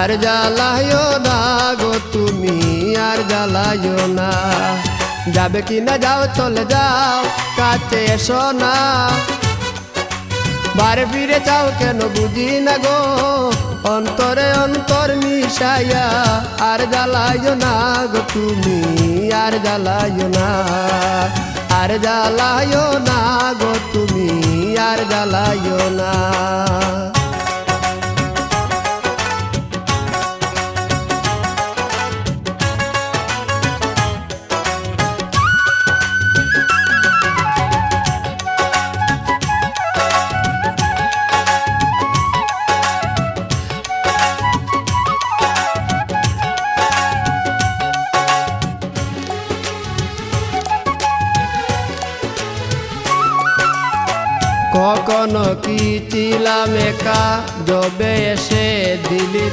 আর জ্বালায়ো না গো তুমি, আর জ্বালায়ো না। যাবে কিনা যাও, চলে যাও, কাছে এসো না। বারে ফিরে যাও কেন বুঝি না গো, অন্তরে অন্তর মিশাইয়া। আর জ্বালায়ো না গো তুমি, আর জ্বালায়ো না। আর জ্বালায়ো না গো তুমি, আর জ্বালায়ো না। কখনো কি ছিলাম একা, যবে এসে দিলি